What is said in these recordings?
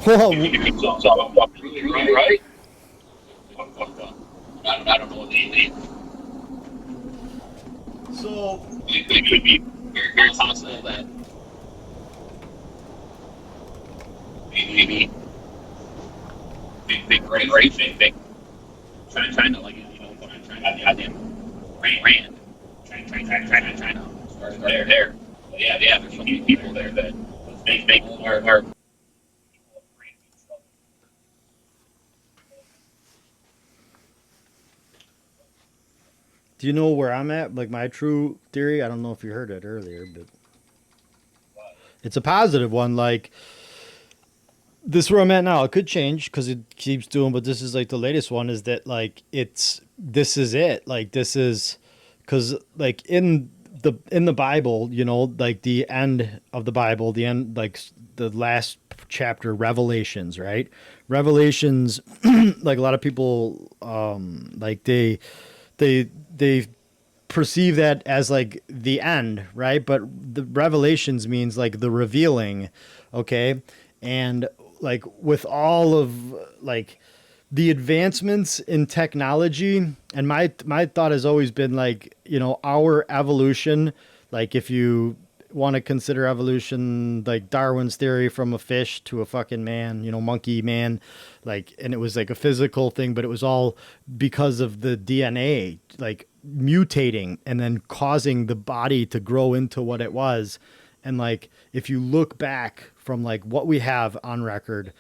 Well, So I'm walking right. I'm fucked up. I don't know what they so it could be very possible that maybe big corporation, big China, like put on China, goddamn brand, China, start there. But yeah, there's so many people there that make our do you know where I'm at? Like my true theory, I don't know if you heard it earlier, but it's a positive one. Like this where I'm at now, it could change because it keeps doing, but this is like the latest one is that like this is it. Like this is because like in the Bible, you know, like the end of the Bible, the end like the last chapter, Revelations, right? Revelations, like a lot of people, like they perceive that as like the end, right? But the Revelations means like the revealing, okay? And like with all of like the advancements in technology, and my thought has always been like, you know, our evolution, like if you want to consider evolution like Darwin's theory from a fish to a fucking man, you know, monkey man, like, and it was like a physical thing, but it was all because of the DNA, like mutating and then causing the body to grow into what it was. And like, if you look back from like what we have on record,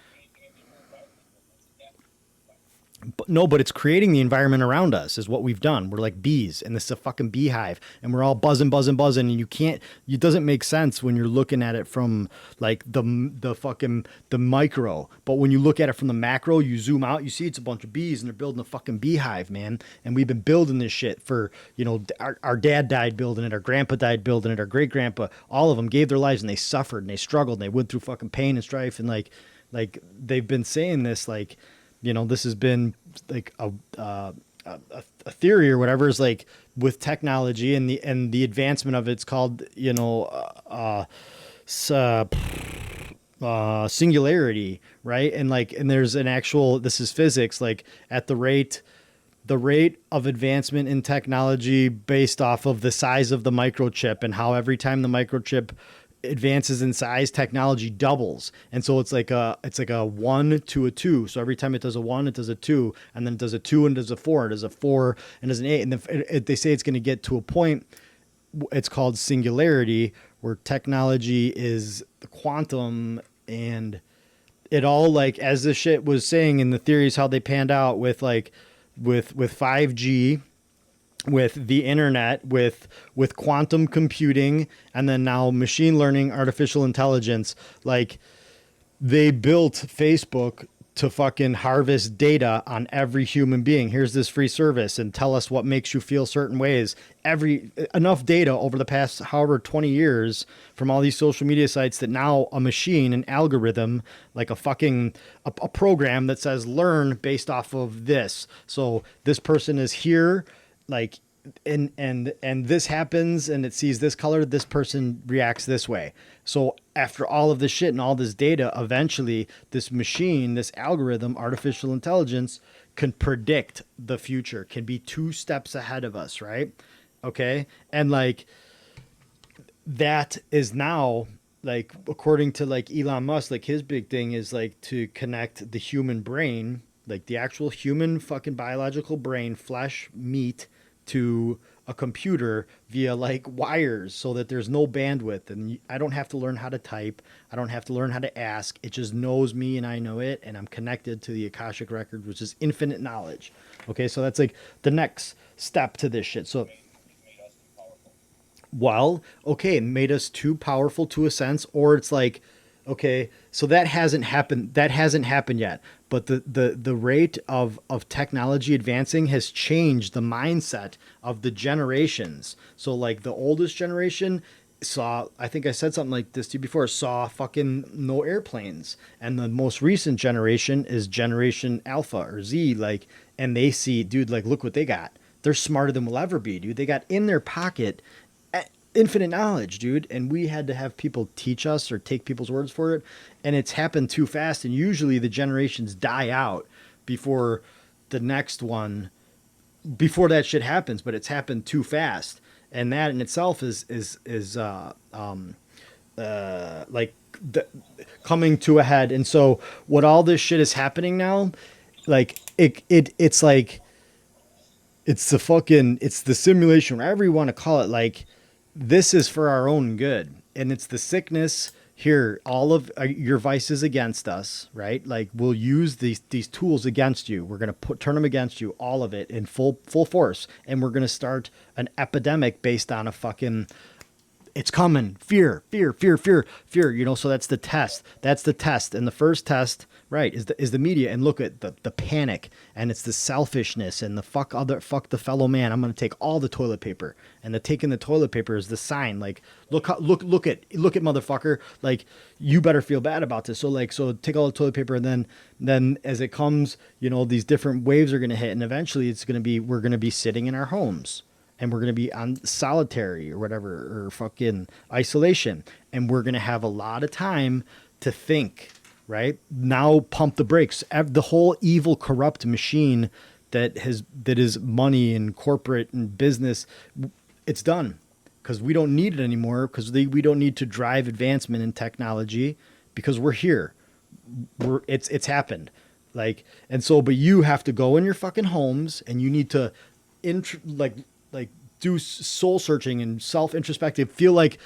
but it's creating the environment around us is what we've done. We're like bees, and this is a fucking beehive, and we're all buzzing, buzzing, buzzing, and you can't. It doesn't make sense when you're looking at it from like the fucking the micro, but when you look at it from the macro, you zoom out, you see it's a bunch of bees, and they're building a fucking beehive, man. And we've been building this shit for our dad died building it, our grandpa died building it, our great grandpa, all of them gave their lives and they suffered and they struggled and they went through fucking pain and strife and like they've been saying this like this has been like a theory or whatever is like with technology and the advancement of it's called uh, singularity, right? And like and there's an actual this is physics like at the rate of advancement in technology based off of the size of the microchip and how every time the microchip advances in size technology doubles. And so it's like a 1 to a 2. So every time it does a 1 it does a 2 and then it does a 2 and does a 4 and does a 4 and does an 8 and then they say it's going to get to a point it's called singularity where technology is quantum and it all like as this shit was saying in the theories how they panned out with like with 5G, with the internet, with quantum computing, and then now machine learning, artificial intelligence. Like they built Facebook to fucking harvest data on every human being. Here's this free service and tell us what makes you feel certain ways. Every enough data over the past however 20 years from all these social media sites that now a machine, an algorithm, like a fucking a program that says learn based off of this. So this person is here like and this happens and it sees this color, this person reacts this way. So after all of this shit and all this data, eventually this machine, this algorithm, artificial intelligence can predict the future, can be 2 steps ahead of us, right? Okay. And like that is now like according to like Elon Musk, like his big thing is like to connect the human brain, like the actual human fucking biological brain, flesh, meat, to a computer via like wires so that there's no bandwidth and I don't have to learn how to type. I don't have to learn how to ask. It just knows me and I know it and I'm connected to the Akashic record, which is infinite knowledge. Okay, so that's like the next step to this shit. So well, okay, it made us too powerful to a sense, or it's like, okay, so that hasn't happened. That hasn't happened yet. But the rate of technology advancing has changed the mindset of the generations. So like the oldest generation saw, I think I said something like this to you before, saw fucking no airplanes. And the most recent generation is generation alpha or Z, like, and they see, dude, like, look what they got. They're smarter than we'll ever be, dude. They got in their pocket infinite knowledge, dude. And we had to have people teach us or take people's words for it. And it's happened too fast. And usually the generations die out before the next one, before that shit happens, but it's happened too fast. And that in itself is like the, coming to a head. And so what all this shit is happening now, like it's like, it's the simulation, whatever you want to call it. Like, this is for our own good. And it's the sickness here. All of your vices against us, right? Like, we'll use these tools against you. We're going to turn them against you, all of it in full force. And we're going to start an epidemic based on a fucking, it's coming. Fear, fear, fear, fear, fear. You know, so that's the test. That's the test. And the first test, right, is the media. And look at the panic, and it's the selfishness and the fuck the fellow man. I'm gonna take all the toilet paper, and the taking the toilet paper is the sign. Like, look at motherfucker. Like, you better feel bad about this. So take all the toilet paper, and then as it comes, you know, these different waves are gonna hit, and eventually we're gonna be sitting in our homes. And we're going to be on solitary or whatever, or fucking isolation. And we're going to have a lot of time to think, right? Now pump the brakes. The whole evil, corrupt machine that is money and corporate and business, it's done. Because we don't need it anymore, because we don't need to drive advancement in technology, because we're here. It's happened. Like, and so, but you have to go in your fucking homes, and you need to like do soul searching and self introspective. Feel like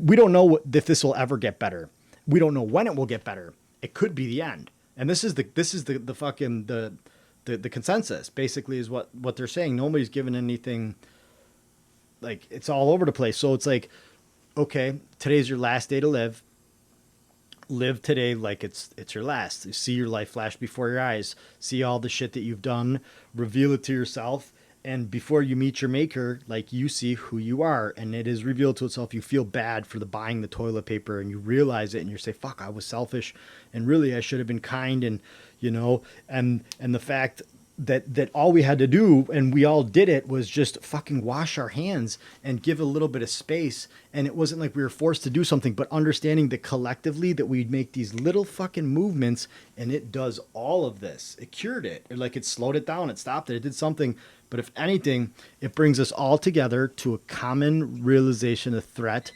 we don't know if this will ever get better. We don't know when it will get better. It could be the end. And this is the fucking the consensus basically is what they're saying. Nobody's given anything. Like, it's all over the place. So it's like, okay, today's your last day to live. Live today like it's your last. You see your life flash before your eyes. See all the shit that you've done. Reveal it to yourself. And before you meet your maker, like, you see who you are, and it is revealed to itself. You feel bad for buying the toilet paper, and you realize it, and you say, fuck, I was selfish, and really I should have been kind. And, you know, and the fact that all we had to do, and we all did it, was just fucking wash our hands and give a little bit of space. And it wasn't like we were forced to do something, but understanding that collectively that we'd make these little fucking movements, and it does all of this. It cured it. It slowed it down. It stopped it. It did something. But if anything, it brings us all together to a common realization of threat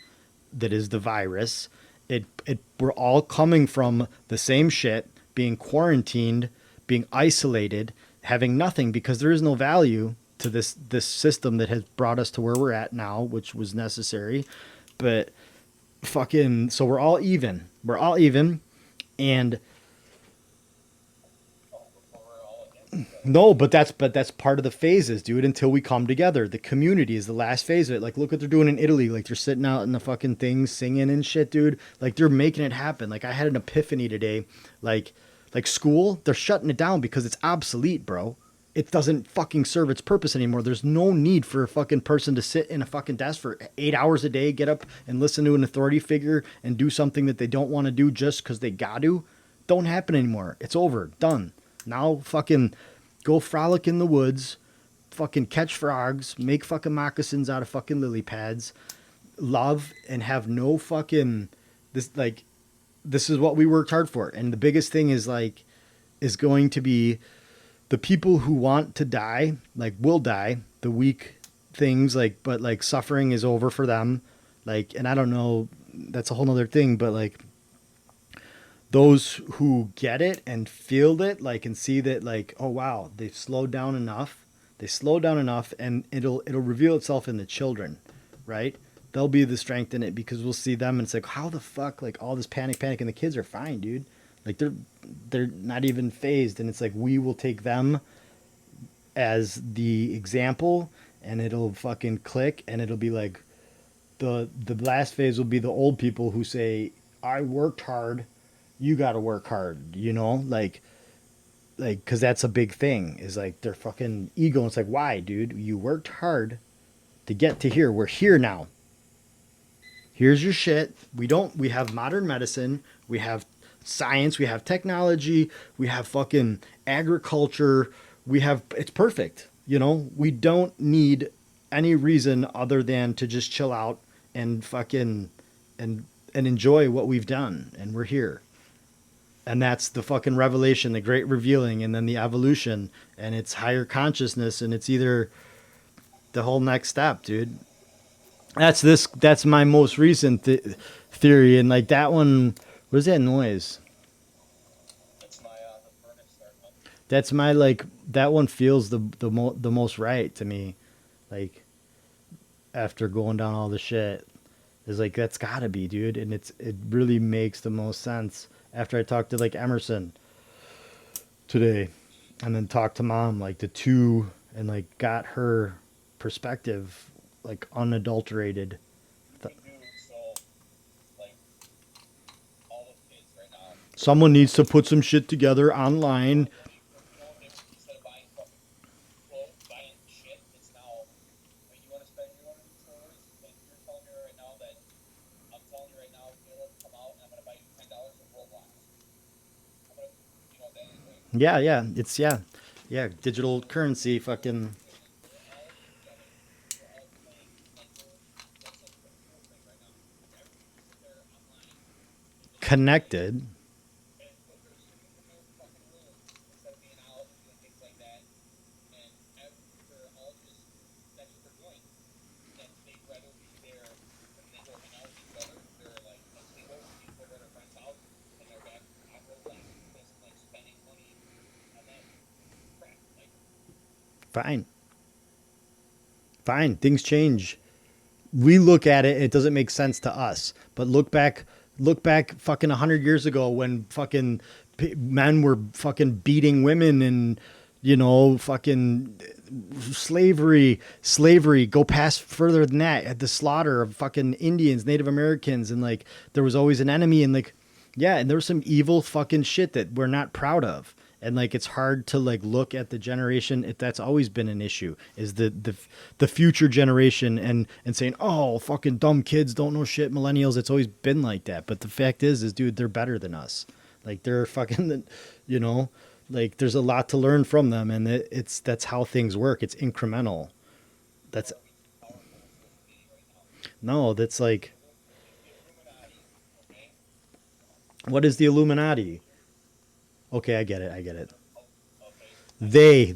that is the virus. We're all coming from the same shit, being quarantined, being isolated, having nothing, because there is no value to this system that has brought us to where we're at now, which was necessary. But fucking, so we're all even. We're all even. And no, but that's part of the phases, dude, until we come together. The community is the last phase of it. Like, look what they're doing in Italy. Like, they're sitting out in the fucking things, singing and shit, dude. Like, they're making it happen. Like, I had an epiphany today. Like school, they're shutting it down because it's obsolete, bro. It doesn't fucking serve its purpose anymore. There's no need for a fucking person to sit in a fucking desk for 8 hours a day, get up and listen to an authority figure and do something that they don't want to do just because they got to. Don't happen anymore. It's over. Done. Now fucking go frolic in the woods, fucking catch frogs, make fucking moccasins out of fucking lily pads, love, and have no fucking this is what we worked hard for. And the biggest thing is going to be the people who want to die, like, will die. The weak things, but suffering is over for them. Like, and I don't know, that's a whole nother thing, but like, those who get it and feel it, like, and see that, like, oh wow, they've slowed down enough. They slowed down enough, and it'll reveal itself in the children, right? They'll be the strength in it, because we'll see them and it's like, how the fuck, like, all this panic, and the kids are fine, dude. Like, they're not even phased, and it's like, we will take them as the example, and it'll fucking click, and it'll be like, the last phase will be the old people who say, I worked hard, you got to work hard, you know, like, because that's a big thing, is like their fucking ego. It's like, why, dude? You worked hard to get to here. We're here now. Here's your shit. We have modern medicine. We have science. We have technology. We have fucking agriculture. It's perfect. You know, we don't need any reason other than to just chill out and fucking and enjoy what we've done, and we're here. And that's the fucking revelation, the great revealing, and then the evolution, and it's higher consciousness, and it's either the whole next step, dude. That's my most recent theory, and like that one. What is that noise? That's my the furnace starting up. That's my like that one feels the most right to me, like after going down all the shit, is like that's gotta be, dude, and it really makes the most sense after I talked to like Emerson today, and then talked to mom, like the two, and like got her perspective, like unadulterated. We do so like all the kids right now. Someone needs to put some shit together online. Instead of buying fucking clothes, buying shit, it's now when you want to spend your money in stores, and you're telling me right now that I'm telling you right now, Caleb, come out and I'm gonna buy you $10 of Roblox. I'm gonna, that is like Yeah, it's yeah, digital currency, fucking we're all together, we're all playing, like that's a cool thing right now. Everybody sit there online and just connected. and but they're sitting in their fucking rooms instead of being out and doing things like that. And they're all just that's what they're doing. And they'd rather be there when they go hang out with each other. They're like sleepovers, people over at their friend's house, and they're back on Roblox just like spending money on that crap. Like Fine. Fine. Things change. We look at it, it doesn't make sense to us. But look back fucking 100 years ago when fucking men were fucking beating women, and fucking slavery, go past further than that, at the slaughter of fucking Indians, Native Americans, and like there was always an enemy, and like yeah, and there was some evil fucking shit that we're not proud of. And like it's hard to like look at the generation, that's always been an issue, is the future generation, and saying, oh, fucking dumb kids don't know shit, millennials. It's always been like that. But the fact is dude, they're better than us. Like they're fucking like there's a lot to learn from them, and that's how things work. It's incremental. That's no, that's like, what is the Illuminati? Okay, I get it.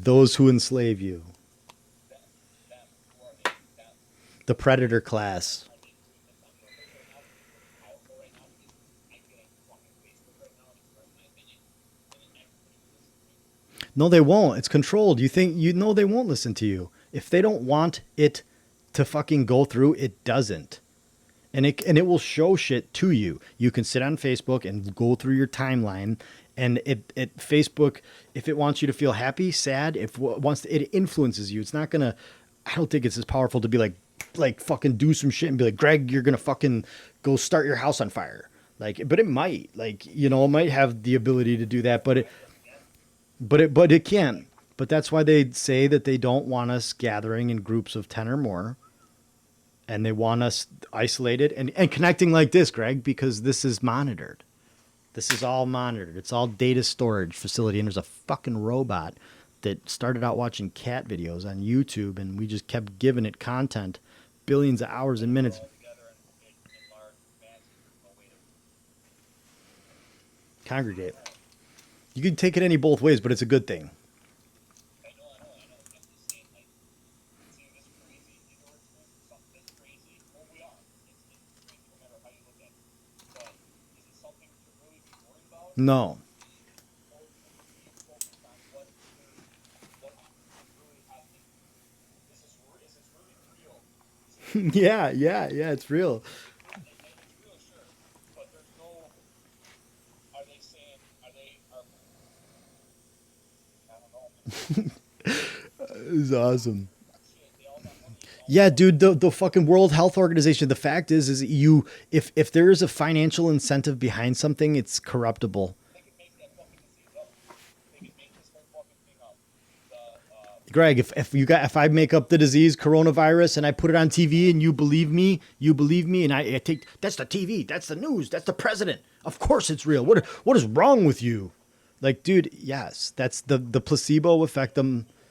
Those who enslave you. The predator class. No, they won't. It's controlled. You think they won't listen to you. If they don't want it to fucking go through, it doesn't. And it will show shit to you. You can sit on Facebook and go through your timeline, and it Facebook, if it wants you to feel happy, sad, it influences you. It's not gonna. I don't think it's as powerful to be like fucking do some shit and be like, Greg, you're gonna fucking go start your house on fire. Like, but it might, it might have the ability to do that, but it can. But that's why they say that they don't want us gathering in groups of 10 or more. And they want us isolated and connecting like this, Greg, because this is monitored. This is all monitored. It's all data storage facility. And there's a fucking robot that started out watching cat videos on YouTube, and we just kept giving it content, billions of hours and minutes. Congregate. You can take it any both ways, but it's a good thing. I know. I'm just saying, like, seeing this crazy, something this crazy. Well, we are. It's crazy no matter how you look at it. But is it something to really be worried about? No. Or should we be focused on what's really happening? Is this really real? Yeah, it's real. And it's real, sure. But there's no. Are they saying? I don't know. It's awesome. Shit, they all got money. Yeah, dude, the fucking World Health Organization, the fact is if there is a financial incentive behind something, it's corruptible. They could make that fucking disease up. They could make this whole fucking thing up. Greg, if I make up the disease coronavirus and I put it on TV and you believe me, and I take, that's the TV, that's the news, that's the president. Of course it's real. What is wrong with you? Like, dude, yes, that's the placebo effect.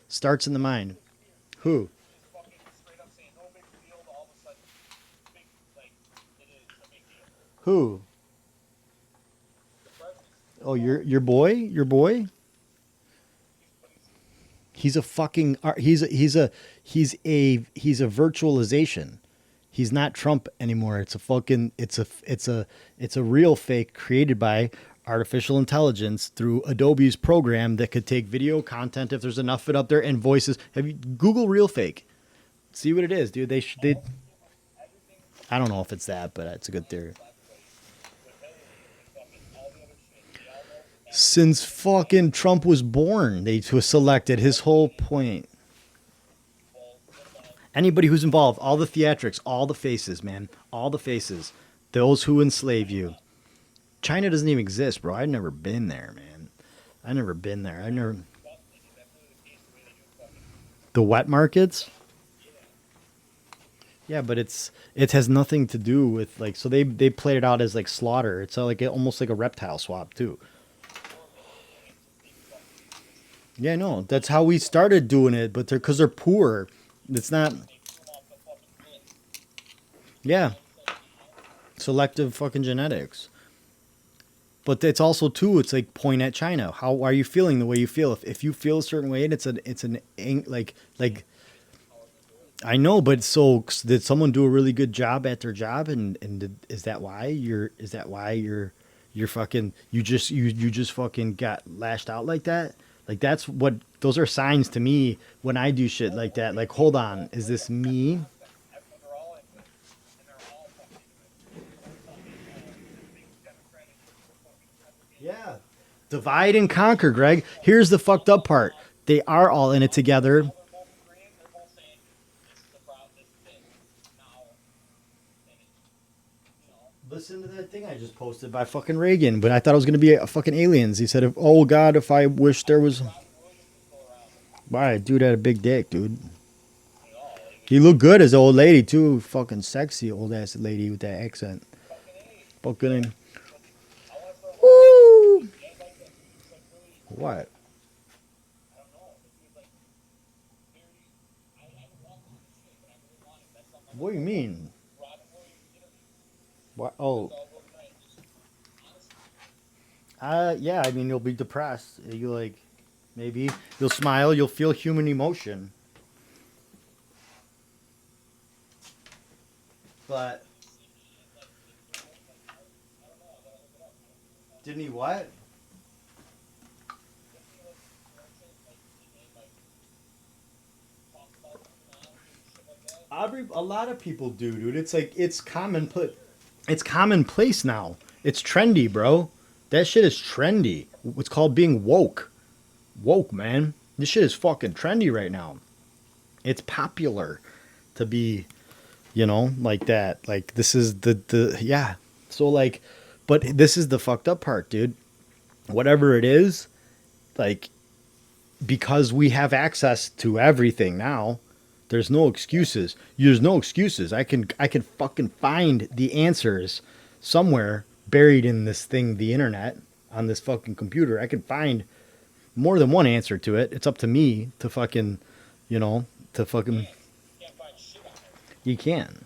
Starts in the mind. Who? fucking straight up saying Who? Oh, your boy? Your boy? He's a fucking he's a virtualization. He's not Trump anymore. It's a fucking it's a real fake created by artificial intelligence through Adobe's program that could take video content if there's enough of it up there and voices. Have you Google real fake? See what it is, dude. They I don't know if it's that, but it's a good theory. Since fucking Trump was born, they was selected. His whole point. Anybody who's involved, all the theatrics, all the faces, man, all the faces, those who enslave you. China doesn't even exist, bro. I've never been there, man. I've never been there. I never. The wet markets. Yeah, but it has nothing to do with like so they played it out as like slaughter. It's like almost like a reptile swap too. Yeah, no, that's how we started doing it, but they're because they're poor. It's not. Yeah, selective fucking genetics. But it's also too. It's like point at China. How are you feeling the way you feel? If you feel a certain way, and like I know, but so did someone do a really good job at their job, is that why you're fucking you just fucking got lashed out like that? Like that's what those are signs to me when I do shit like that. Like, hold on, is this me? Yeah. Divide and conquer, Greg. Here's the fucked up part. They are all in it together. Listen to that thing I just posted by fucking Reagan, but I thought it was gonna be a fucking aliens. He said, "Oh God, if I wish there was." Why, dude had a big dick, dude. He looked good as an old lady too. Fucking sexy old ass lady with that accent. Fucking. Woo! What? What do you mean? What? Oh, yeah. I mean, you'll be depressed. You like, maybe you'll smile. You'll feel human emotion. But didn't he what? A lot of people do, dude. It's like it's commonplace. It's commonplace now. It's trendy, bro. That shit is trendy. It's called being woke. Woke, man. This shit is fucking trendy right now. It's popular to be, like that. Like this is the yeah. So like, but this is the fucked up part, dude. Whatever it is, like because we have access to everything now, there's no excuses. There's no excuses. I can fucking find the answers somewhere buried in this thing, the internet, on this fucking computer. I can find more than one answer to it. It's up to me to fucking, to fucking. You can.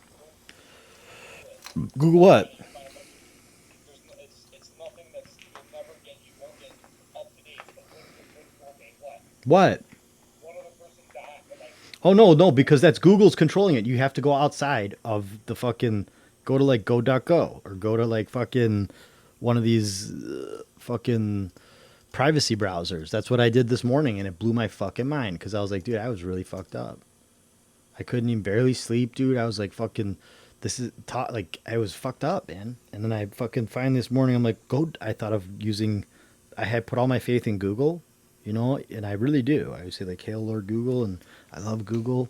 Google what? What? Oh no, no, because that's Google's controlling it. You have to go outside of the fucking go to like go.go or go to like fucking one of these fucking privacy browsers. That's what I did this morning and it blew my fucking mind because I was like, dude, I was really fucked up. I couldn't even barely sleep, dude. I was like fucking like I was fucked up, man. And then I fucking find this morning I'm like, I thought of using I had put all my faith in Google, and I really do. I would say like, hail Lord Google, and I love Google.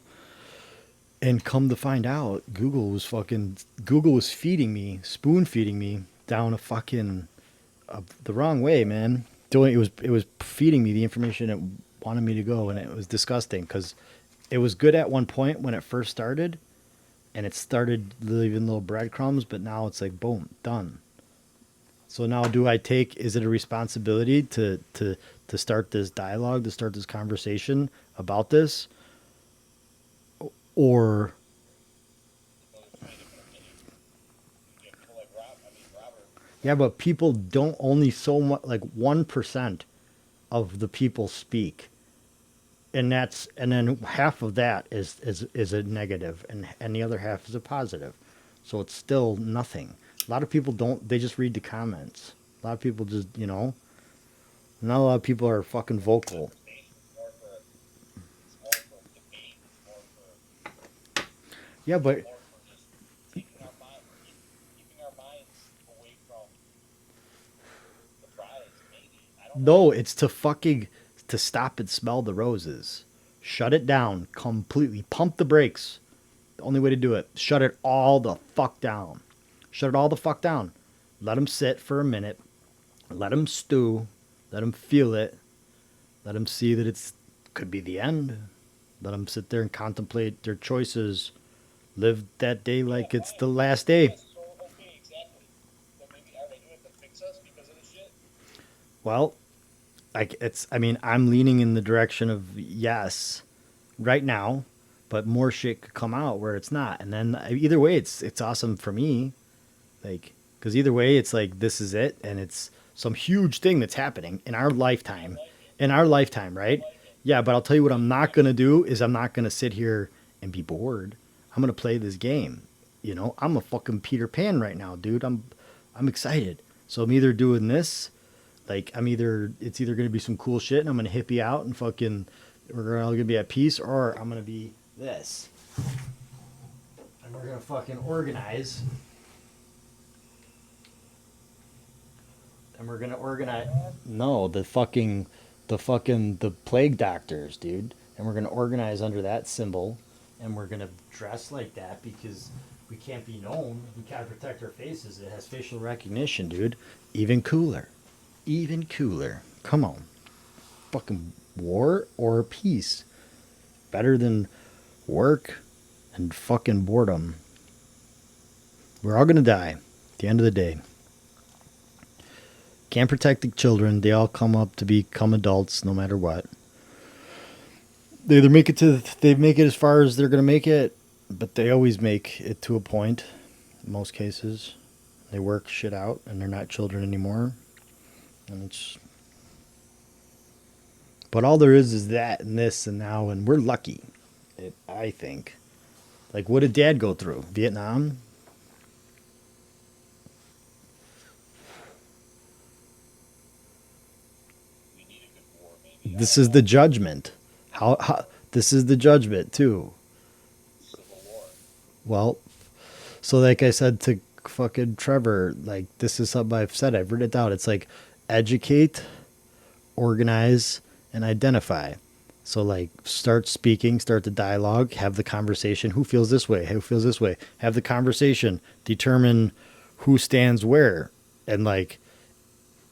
And come to find out, Google was feeding me, spoon feeding me down a fucking the wrong way, man. It was feeding me the information it wanted me to go, and it was disgusting because it was good at one point when it first started, and it started leaving little breadcrumbs, but now it's like boom, done. So now, is it a responsibility to start this dialogue, to start this conversation about this, or Yeah, but people don't only so much like 1% of the people speak. And then half of that is a negative and the other half is a positive. So it's still nothing. A lot of people don't they just read the comments. A lot of people just, not a lot of people are fucking vocal. Yeah, but no, it's to fucking to stop and smell the roses. Shut it down completely. Pump the brakes. The only way to do it. Shut it all the fuck down. Shut it all the fuck down. Let them sit for a minute. Let them stew. Let them feel it. Let them see that it's could be the end. Let them sit there and contemplate their choices. Live that day like it's the last day. Well, I mean, I'm leaning in the direction of yes right now, but more shit could come out where it's not. And then either way, it's awesome for me. Like, because either way, it's like this is it, and it's some huge thing that's happening in our lifetime. In our lifetime, right? Yeah, but I'll tell you what I'm not gonna do is I'm not gonna sit here and be bored. I'm gonna play this game. I'm a fucking Peter Pan right now, dude. I'm excited. So I'm either doing this, like it's either gonna be some cool shit and I'm gonna hippie out and fucking we're all gonna be at peace, or I'm gonna be this. And we're gonna fucking organize. And we're gonna organize. No, the plague doctors, dude. And we're gonna organize under that symbol, and we're gonna dress like that because we can't be known. We gotta protect our faces. It has facial recognition, dude. Even cooler, even cooler. Come on, fucking war or peace. Better than work and fucking boredom. We're all gonna die at the end of the day. Can't protect the children. They all come up to become adults no matter what. They make it as far as they're gonna make it, but they always make it to a point. In most cases, they work shit out and they're not children anymore. And it's but all there is that and this and now, and we're lucky. I think. Like, what did Dad go through? Vietnam. This is the judgment. How this is the judgment too. Well, so like I said to fucking Trevor, like this is something I've said. I've written it down. It's like educate, organize, and identify. So like start speaking, start the dialogue, have the conversation. Who feels this way? Who feels this way? Have the conversation. Determine who stands where, and like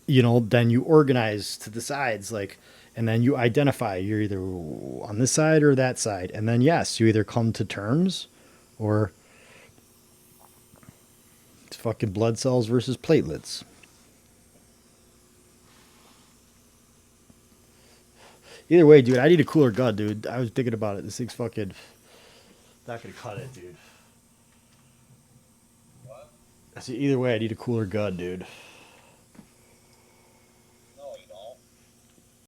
then you organize to the sides, like, and then you identify you're either on this side or that side. And then, yes, you either come to terms or it's fucking blood cells versus platelets. Either way, dude, I need a cooler gun, dude. I was thinking about it. This thing's fucking not gonna cut it, dude. I said, either way, I need a cooler gun, dude.